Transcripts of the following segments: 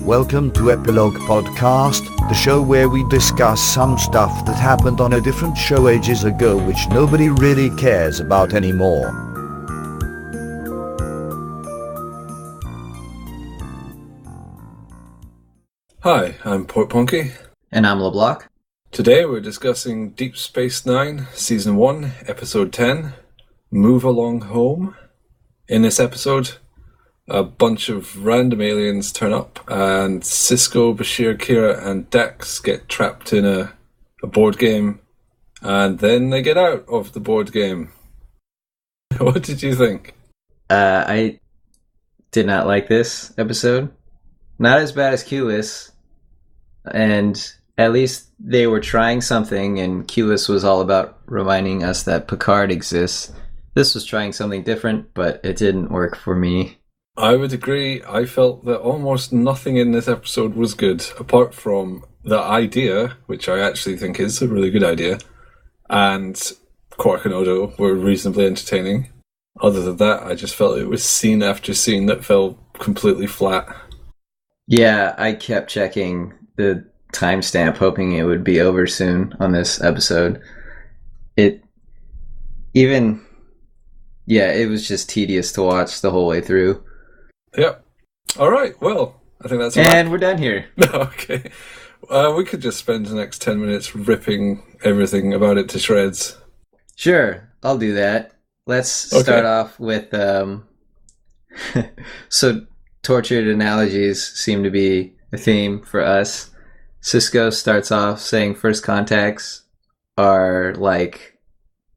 Welcome to Epilogue Podcast, the show where we discuss some stuff that happened on a different show ages ago which nobody really cares about anymore. Hi, I'm Portponky. And I'm LeBloc. Today we're discussing Deep Space Nine, Season 1, Episode 10, Move Along Home. In this episode, a bunch of random aliens turn up, and Sisko, Bashir, Kira, and Dax get trapped in a board game, and then they get out of the board game. What did you think? I did not like this episode. Not as bad as Q-less, and at least they were trying something, and Q-less was all about reminding us that Picard exists. This was trying something different, but it didn't work for me. I would agree. I felt that almost nothing in this episode was good, apart from the idea, which I actually think is a really good idea, and Quark and Odo were reasonably entertaining. Other than that, I just felt it was scene after scene that fell completely flat. Yeah, I kept checking the timestamp, hoping it would be over soon on this episode. It was just tedious to watch the whole way through. Yep. All right. Well, I think that's a and we're done here. Okay. We could just spend the next 10 minutes ripping everything about it to shreds. Sure, I'll do that. Let's start off with so tortured analogies seem to be a theme for us. Sisko starts off saying first contacts are like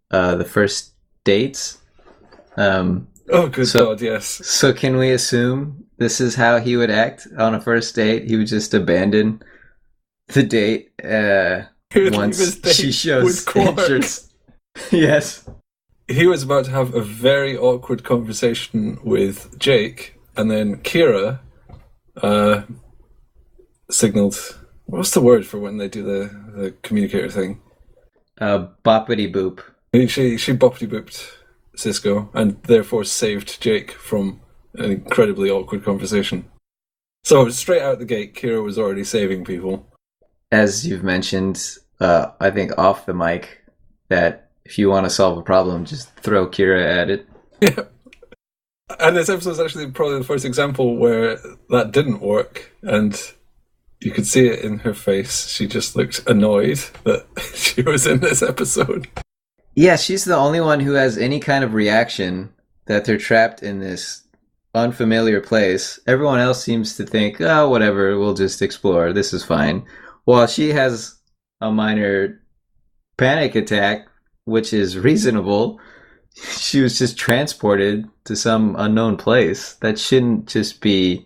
the first dates. Oh, good God, yes. So can we assume this is how he would act on a first date? He would just abandon the date once she shows interest. Yes. He was about to have a very awkward conversation with Jake, and then Kira signaled... What's the word for when they do the communicator thing? Boppity boop. She boppity booped Sisko, and therefore saved Jake from an incredibly awkward conversation. So straight out the gate, Kira was already saving people. As you've mentioned, I think off the mic, that if you want to solve a problem, just throw Kira at it. Yeah. And this episode is actually probably the first example where that didn't work, and you could see it in her face. She just looked annoyed that she was in this episode. Yeah, she's the only one who has any kind of reaction that they're trapped in this unfamiliar place. Everyone else seems to think, oh, whatever, we'll just explore. This is fine. While she has a minor panic attack, which is reasonable. She was just transported to some unknown place. That shouldn't just be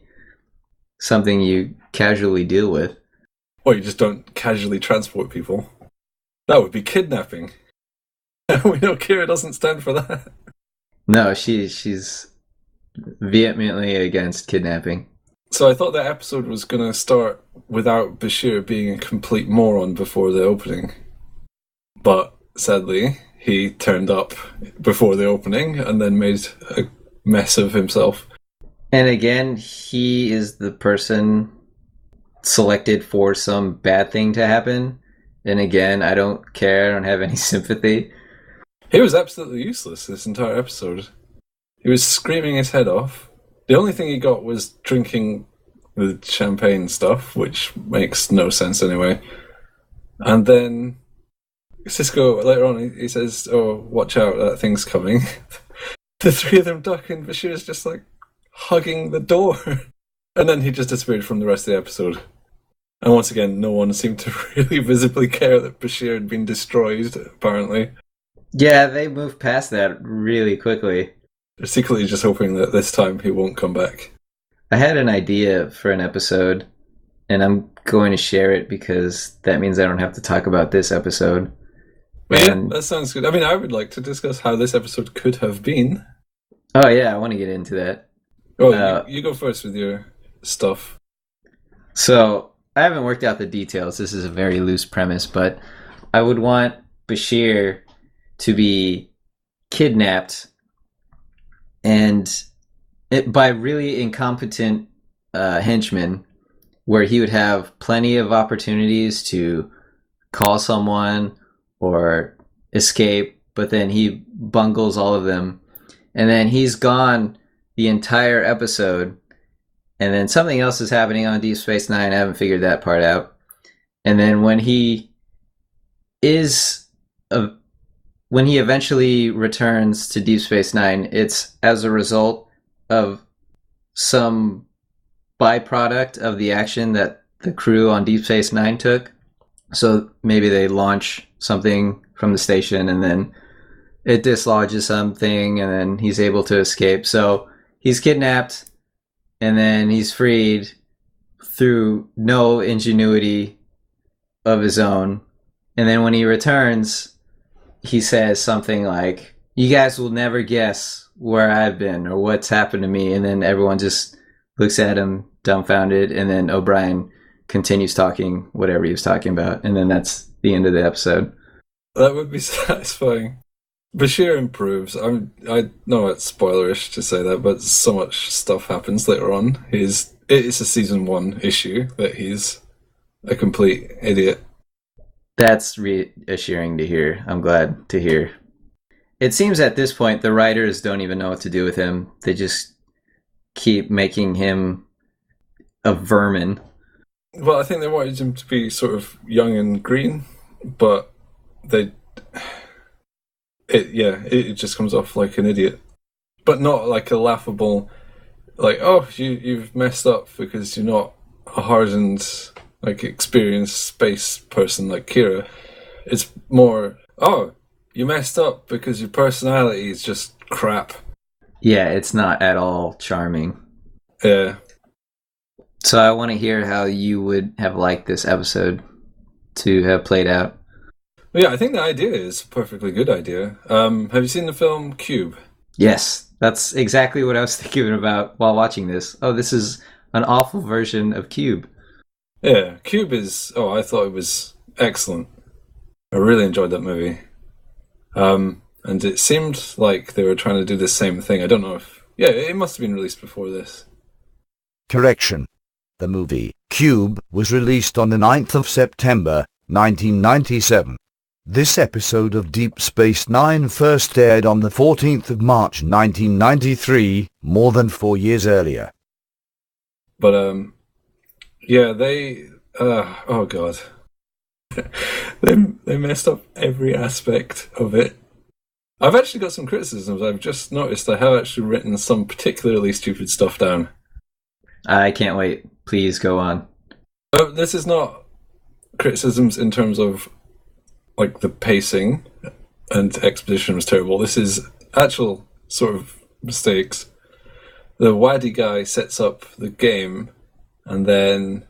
something you casually deal with. Or you just don't casually transport people. That would be kidnapping. We know Kira doesn't stand for that. No, she's vehemently against kidnapping. So I thought that episode was going to start without Bashir being a complete moron before the opening. But sadly, he turned up before the opening and then made a mess of himself. And again, he is the person selected for some bad thing to happen. And again, I don't care, I don't have any sympathy. He was absolutely useless this entire episode. He was screaming his head off. The only thing he got was drinking the champagne stuff, which makes no sense anyway. And then Sisko, later on, he says, oh, watch out, that thing's coming. The three of them duck, and Bashir's just like hugging the door. And then he just disappeared from the rest of the episode. And once again, no one seemed to really visibly care that Bashir had been destroyed, apparently. Yeah, they moved past that really quickly. They're secretly just hoping that this time he won't come back. I had an idea for an episode, and I'm going to share it because that means I don't have to talk about this episode. Yeah, that sounds good. I mean, I would like to discuss how this episode could have been. Oh yeah, I want to get into that. Oh, you go first with your stuff. So, I haven't worked out the details. This is a very loose premise, but I would want Bashir to be kidnapped and by really incompetent henchmen where he would have plenty of opportunities to call someone or escape, but then he bungles all of them. And then he's gone the entire episode. And then something else is happening on Deep Space Nine. I haven't figured that part out. And then when he eventually returns to Deep Space Nine, it's as a result of some byproduct of the action that the crew on Deep Space Nine took. So maybe they launch something from the station and then it dislodges something and then he's able to escape. So he's kidnapped and then he's freed through no ingenuity of his own. And then when he returns, he says something like, "You guys will never guess where I've been or what's happened to me." And then everyone just looks at him dumbfounded. And then O'Brien continues talking whatever he was talking about. And then that's the end of the episode. That would be satisfying. Bashir improves. I know it's spoilerish to say that, but so much stuff happens later on. It's a season 1 issue that he's a complete idiot. That's reassuring to hear. I'm glad to hear. It seems at this point the writers don't even know what to do with him. They just keep making him a vermin. Well, I think they wanted him to be sort of young and green, but it just comes off like an idiot. But not like a laughable, like, oh, you've messed up because you're not a hardened, like, experienced space person like Kira. It's more, oh, you messed up because your personality is just crap. Yeah, it's not at all charming. Yeah. So I want to hear how you would have liked this episode to have played out. Well, yeah, I think the idea is a perfectly good idea. Have you seen the film Cube? Yes, that's exactly what I was thinking about while watching this. Oh, this is an awful version of Cube. Yeah, Cube is... Oh, I thought it was excellent. I really enjoyed that movie. And it seemed like they were trying to do the same thing. I don't know if... Yeah, it must have been released before this. Correction. The movie Cube was released on the 9th of September, 1997. This episode of Deep Space Nine first aired on the 14th of March, 1993, more than 4 years earlier. But, yeah, they... oh, God. they messed up every aspect of it. I've actually got some criticisms. I've just noticed I have actually written some particularly stupid stuff down. I can't wait. Please go on. This is not criticisms in terms of, like, the pacing and exposition was terrible. This is actual sort of mistakes. The Wadi guy sets up the game, and then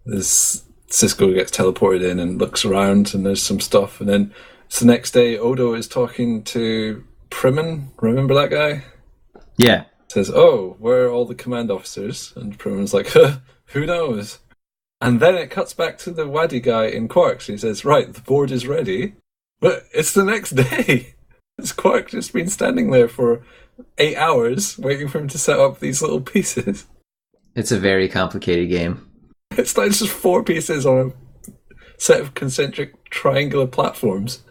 this Cisco gets teleported in and looks around, and there's some stuff, and then it's the next day. Odo is talking to Primin. Remember that guy? Yeah. Says, "Oh, where are all the command officers?" And Primin's like, "Who knows?" And then it cuts back to the Wadi guy in Quarks. He says, "Right, the board is ready." But it's the next day. This Quark just been standing there for 8 hours waiting for him to set up these little pieces. It's a very complicated game. It's like just 4 pieces on a set of concentric triangular platforms.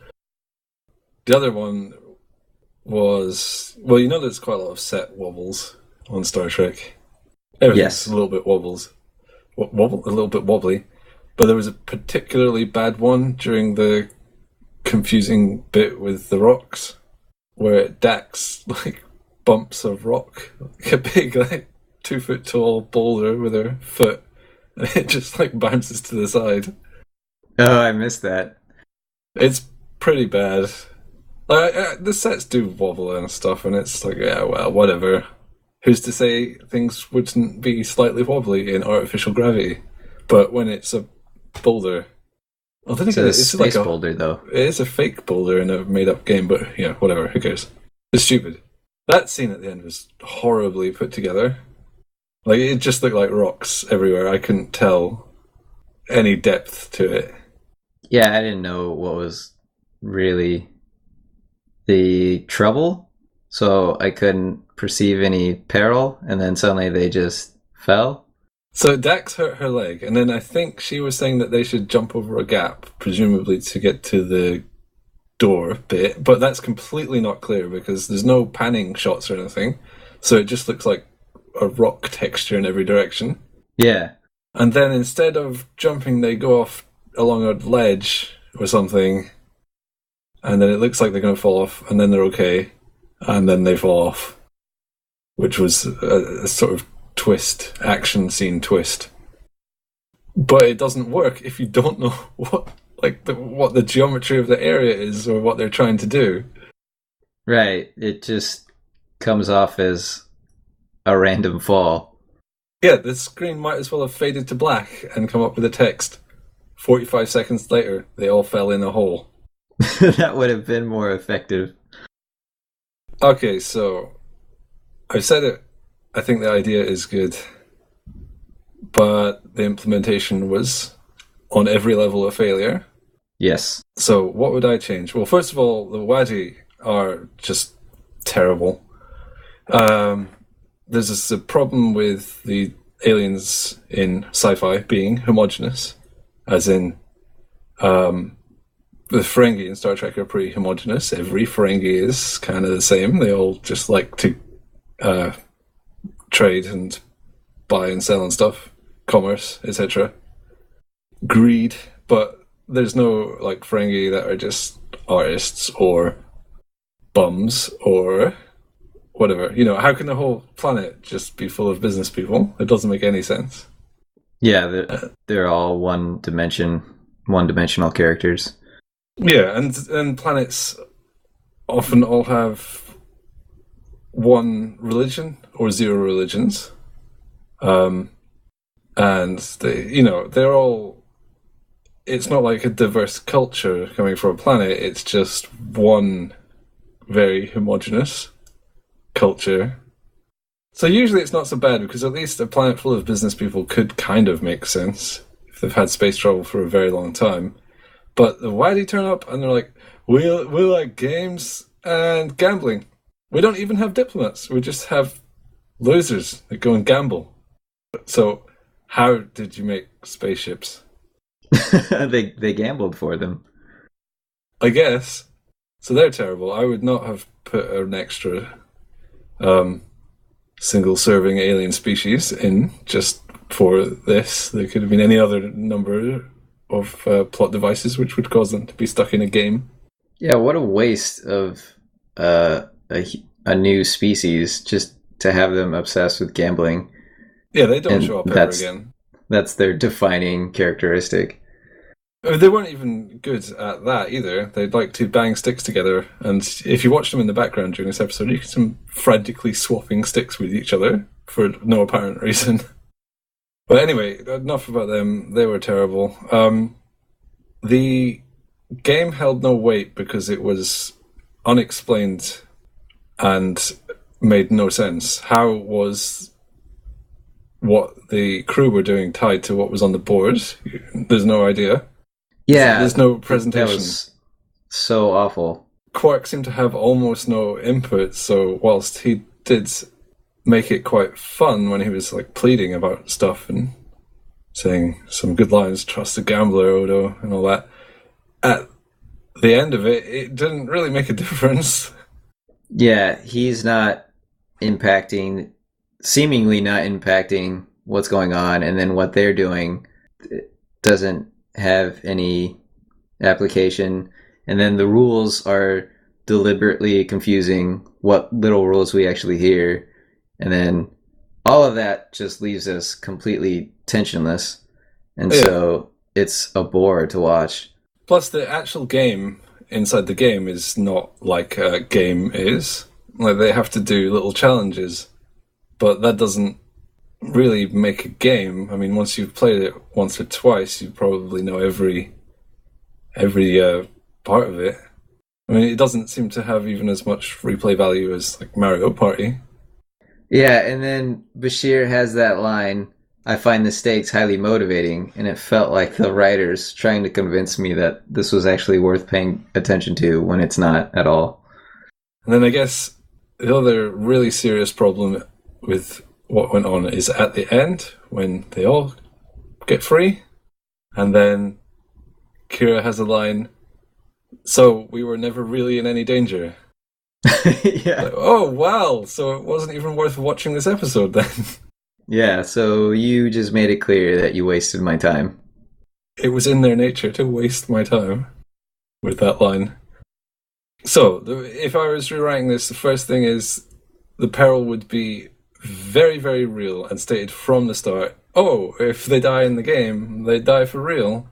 The other one was... Well, you know there's quite a lot of set wobbles on Star Trek. Everything's a little bit a little bit wobbly. But there was a particularly bad one during the confusing bit with the rocks, where Dax, like, bumps a rock, like a big, like, 2-foot tall boulder with her foot, and it just, like, bounces to the side. Oh, I missed that. It's pretty bad. The sets do wobble and stuff, and it's like, yeah, well, whatever. Who's to say things wouldn't be slightly wobbly in artificial gravity? But when it's a boulder... Well, then again, it's like a boulder, though. It is a fake boulder in a made-up game, but, yeah, whatever, who cares? It's stupid. That scene at the end was horribly put together. Like, it just looked like rocks everywhere. I couldn't tell any depth to it. Yeah, I didn't know what was really the trouble, so I couldn't perceive any peril, and then suddenly they just fell. So Dax hurt her leg, and then I think she was saying that they should jump over a gap, presumably to get to the door bit, but that's completely not clear because there's no panning shots or anything, so it just looks like a rock texture in every direction. Yeah. And then instead of jumping, they go off along a ledge or something, and then it looks like they're going to fall off, and then they're okay, and then they fall off, which was a sort of twist, action scene twist. But it doesn't work if you don't know what the geometry of the area is or what they're trying to do. Right. It just comes off as a random fall. Yeah, the screen might as well have faded to black and come up with a text. 45 seconds later, they all fell in a hole. That would have been more effective. Okay, so I've said it. I think the idea is good, but the implementation was on every level a failure. Yes. So what would I change? Well, first of all, the Wadi are just terrible. There's a problem with the aliens in sci-fi being homogenous, as in the Ferengi in Star Trek are pretty homogenous. Every Ferengi is kind of the same. They all just like to trade and buy and sell and stuff, commerce, etc. Greed, but there's no like Ferengi that are just artists or bums or whatever. You know, how can the whole planet just be full of business people? It doesn't make any sense. Yeah, they're all one-dimensional characters. Yeah, and planets often all have one religion or zero religions. And they're all, it's not like a diverse culture coming from a planet, it's just one very homogenous culture. So usually it's not so bad because at least a planet full of business people could kind of make sense if they've had space travel for a very long time. But the Wadi turn up and they're like, we like games and gambling. We don't even have diplomats. We just have losers that go and gamble. So how did you make spaceships? They gambled for them. I guess. So they're terrible. I would not have put an extra single-serving alien species in just for this. There could have been any other number of plot devices which would cause them to be stuck in a game. Yeah, what a waste of a new species just to have them obsessed with gambling. Yeah, they don't show up ever again. That's their defining characteristic. They weren't even good at that either. They'd like to bang sticks together, and if you watch them in the background during this episode, you can see them frantically swapping sticks with each other for no apparent reason. But anyway, enough about them. They were terrible. The game held no weight because it was unexplained and made no sense. How was what the crew were doing tied to what was on the board? There's no idea. Yeah. There's no presentation. That was so awful. Quark seemed to have almost no input, so whilst he did make it quite fun when he was like pleading about stuff and saying some good lines, trust the gambler, Odo, and all that, at the end of it, it didn't really make a difference. Yeah, he's not seemingly not impacting what's going on, and then what they're doing doesn't have any application, and then the rules are deliberately confusing what little rules we actually hear, and then all of that just leaves us completely tensionless, and so it's a bore to watch. Plus, the actual game inside the game is not like a game is. Like, they have to do little challenges, but that doesn't really make a game. I mean, once you've played it once or twice, you probably know every part of it. I mean, it doesn't seem to have even as much replay value as like Mario Party. Yeah, and then Bashir has that line, I find the stakes highly motivating, and it felt like the writers trying to convince me that this was actually worth paying attention to when it's not at all. And then I guess the other really serious problem with what went on is at the end, when they all get free, and then Kira has a line, "So we were never really in any danger." Yeah. Like, oh, wow, so it wasn't even worth watching this episode then. Yeah, so you just made it clear that you wasted my time. It was in their nature to waste my time with that line. So, if I was rewriting this, the first thing is the peril would be very, very real and stated from the start. Oh, if they die in the game, they die for real.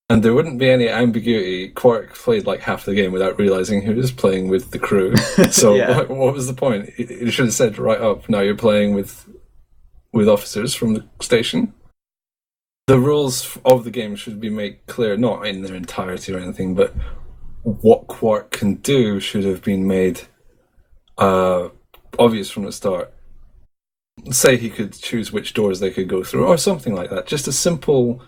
And there wouldn't be any ambiguity. Quark played like half the game without realizing he was playing with the crew. So Yeah. what was the point? It should have said right up, now you're playing with officers from the station. The rules of the game should be made clear, not in their entirety or anything, but what Quark can do should have been made obvious from the start. Say he could choose which doors they could go through, or something like that. Just a simple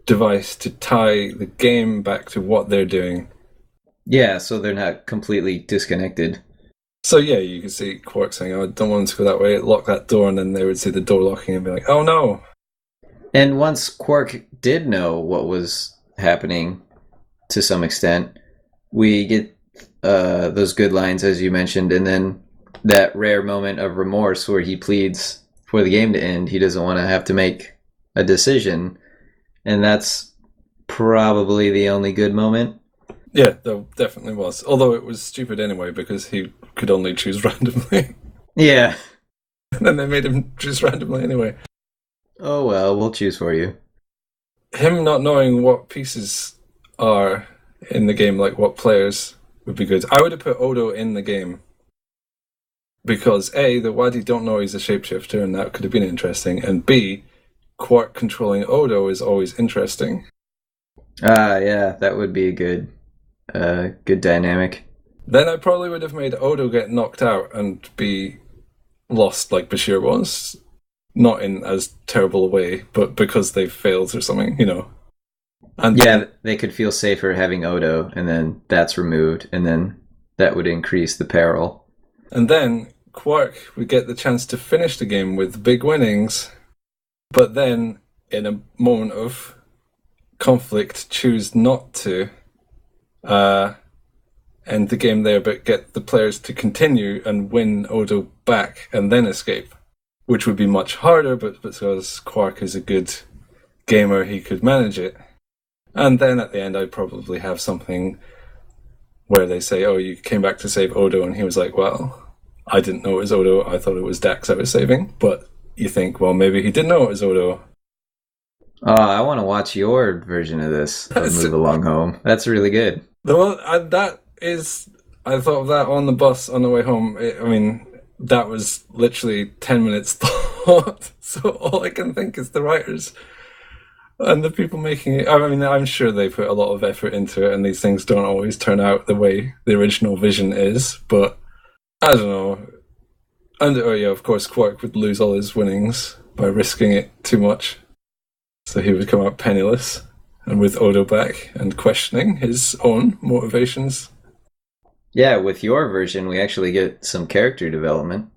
device to tie the game back to what they're doing. Yeah, so they're not completely disconnected. So yeah, you could see Quark saying, "Oh, I don't want to go that way, lock that door," and then they would see the door locking and be like, "Oh no." And once Quark did know what was happening, to some extent, we get those good lines, as you mentioned, and then that rare moment of remorse where he pleads for the game to end. He doesn't want to have to make a decision, and that's probably the only good moment. Yeah, there definitely was. Although it was stupid anyway, because he could only choose randomly. Yeah. And then they made him choose randomly anyway. Oh well, we'll choose for you. Him not knowing what pieces are in the game, like what players, would be good. I would have put Odo in the game. Because A, the Wadi don't know he's a shapeshifter, and that could have been interesting. And B, Quark controlling Odo is always interesting. Yeah, that would be a good dynamic. Then I probably would have made Odo get knocked out and be lost like Bashir was. Not in as terrible a way, but because they failed or something, you know. And yeah, they could feel safer having Odo, and then that's removed, and then that would increase the peril. And then Quark would get the chance to finish the game with big winnings, but then, in a moment of conflict, choose not to end the game there, but get the players to continue and win Odo back and then escape, which would be much harder, but because Quark is a good gamer, he could manage it. And then at the end, I'd probably have something where they say, "Oh, you came back to save Odo," and he was like, "Well, I didn't know it was Odo. I thought it was Dax I was saving." But you think, well, maybe he did know it was Odo. Oh, I want to watch your version of this, of Move Along Home. That's really good. The one I thought of that on the bus on the way home. That was literally 10 minutes thought. So all I can think is the writers and the people making it. I'm sure they put a lot of effort into it, and these things don't always turn out the way the original vision is, but I don't know. And of course, Quark would lose all his winnings by risking it too much. So he would come out penniless, and with Odo back and questioning his own motivations. Yeah, with your version, we actually get some character development.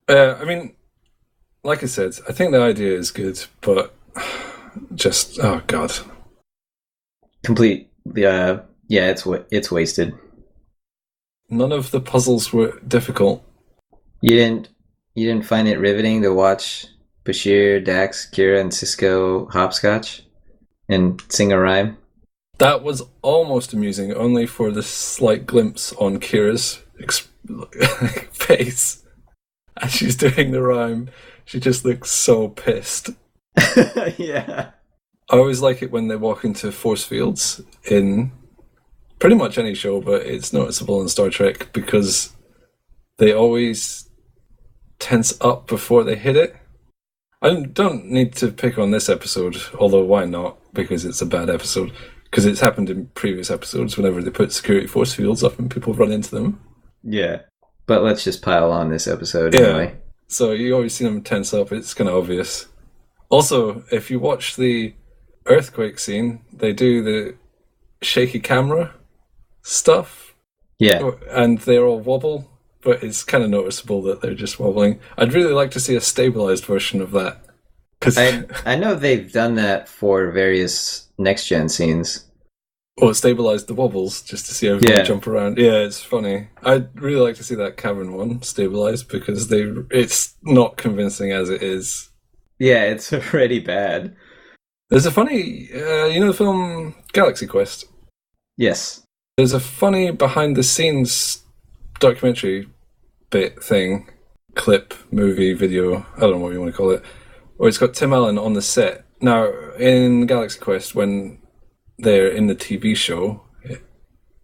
Like I said, I think the idea is good, but just, oh god. It's wasted. None of the puzzles were difficult. You didn't find it riveting to watch Bashir, Dax, Kira, and Cisco hopscotch and sing a rhyme? That was almost amusing, only for the slight glimpse on Kira's face as she's doing the rhyme. She just looks so pissed. Yeah. I always like it when they walk into force fields in pretty much any show, but it's noticeable in Star Trek because they always tense up before they hit it. I don't need to pick on this episode, although why not? Because it's a bad episode. Because it's happened in previous episodes whenever they put security force fields up and people run into them. Yeah. But let's just pile on this episode anyway. So you always see them tense up. It's kind of obvious. Also, if you watch the earthquake scene, they do the shaky camera stuff. Yeah. And they all wobble. but it's kind of noticeable that they're just wobbling. I'd really like to see a stabilized version of that. Cause I know they've done that for various next-gen scenes. Or stabilize the wobbles just to see everyone jump around. Yeah, it's funny. I'd really like to see that cavern one stabilized because it's not convincing as it is. Yeah, it's already bad. There's a funny, the film Galaxy Quest? Yes. There's a funny behind-the-scenes documentary clip, movie, video, I don't know what you want to call it, where it's got Tim Allen on the set. Now, in Galaxy Quest, when they're in the TV show,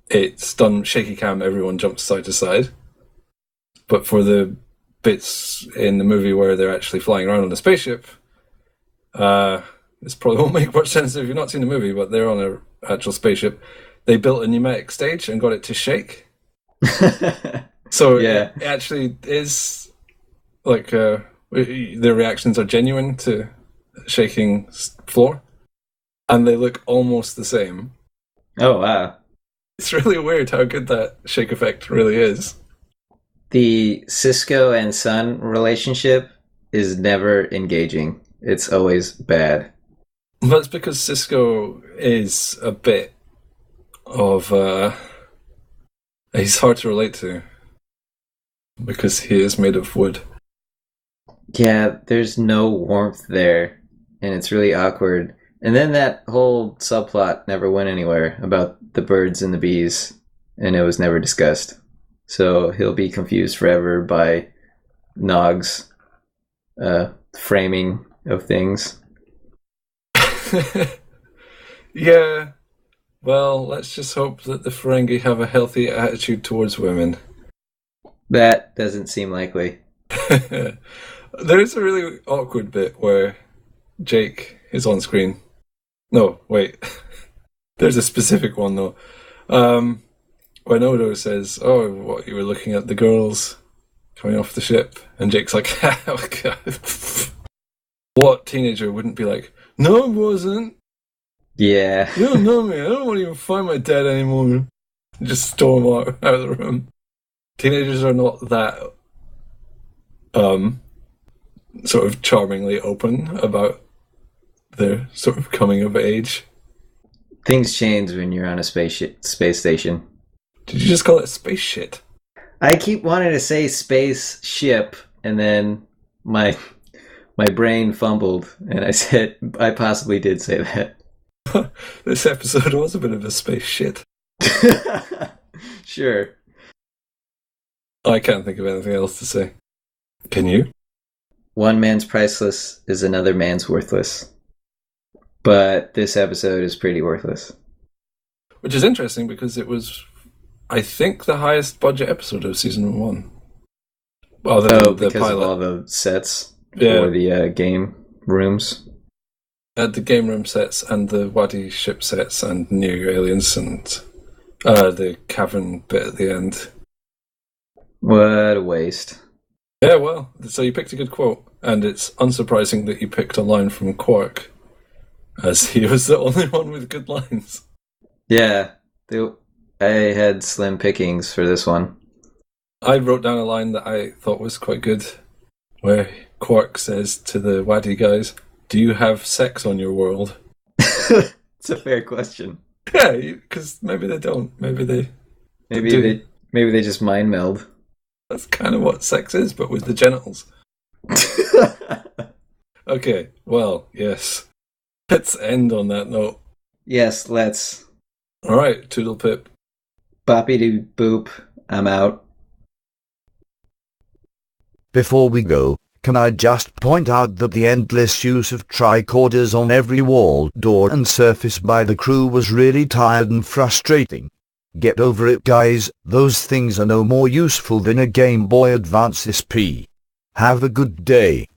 it's done shaky cam, everyone jumps side to side. But for the bits in the movie where they're actually flying around on a spaceship, this probably won't make much sense if you've not seen the movie, but they're on an actual spaceship. They built a pneumatic stage and got it to shake. So it actually is like their reactions are genuine to shaking floor, and they look almost the same. Oh, wow. It's really weird how good that shake effect really is. The Cisco and Sun relationship is never engaging. It's always bad. That's because Cisco is a bit of he's hard to relate to because he is made of wood. Yeah, there's no warmth there, and it's really awkward. And then that whole subplot never went anywhere about the birds and the bees, and it was never discussed. So he'll be confused forever by Nog's framing of things. Yeah. Well, let's just hope that the Ferengi have a healthy attitude towards women. That doesn't seem likely. There's a really awkward bit where Jake is on screen. No, wait. There's a specific one, though. When Odo says, "Oh, what, you were looking at the girls coming off the ship?" And Jake's like, "Oh, God." What teenager wouldn't be like, "No, it wasn't. Yeah. You don't know me. I don't want to even find my dad anymore." Just storm out of the room. Teenagers are not that sort of charmingly open about their sort of coming of age. Things change when you're on a space station. Did you just call it space shit? I keep wanting to say space ship, and then my brain fumbled, and I possibly did say that. This episode was a bit of a space shit. Sure. I can't think of anything else to say. Can you? One man's priceless is another man's worthless. But this episode is pretty worthless. Which is interesting because it was, I think, the highest budget episode of season 1. Other than the because pilot. of all the sets for the game rooms. The game room sets and the Wadi ship sets and new aliens and the cavern bit at the end. What a waste. Yeah, well, so you picked a good quote, and it's unsurprising that you picked a line from Quark, as he was the only one with good lines. Yeah, I had slim pickings for this one. I wrote down a line that I thought was quite good, where Quark says to the Wadi guys, "Do you have sex on your world?" It's a fair question. Yeah, because maybe they don't. Maybe they just mind meld. That's kind of what sex is, but with the genitals. Okay, well, yes. Let's end on that note. Yes, let's. Alright, toodle pip. Boppy doo boop. I'm out. Before we go, can I just point out that the endless use of tricorders on every wall, door and surface by the crew was really tired and frustrating. Get over it, guys, those things are no more useful than a Game Boy Advance SP. Have a good day.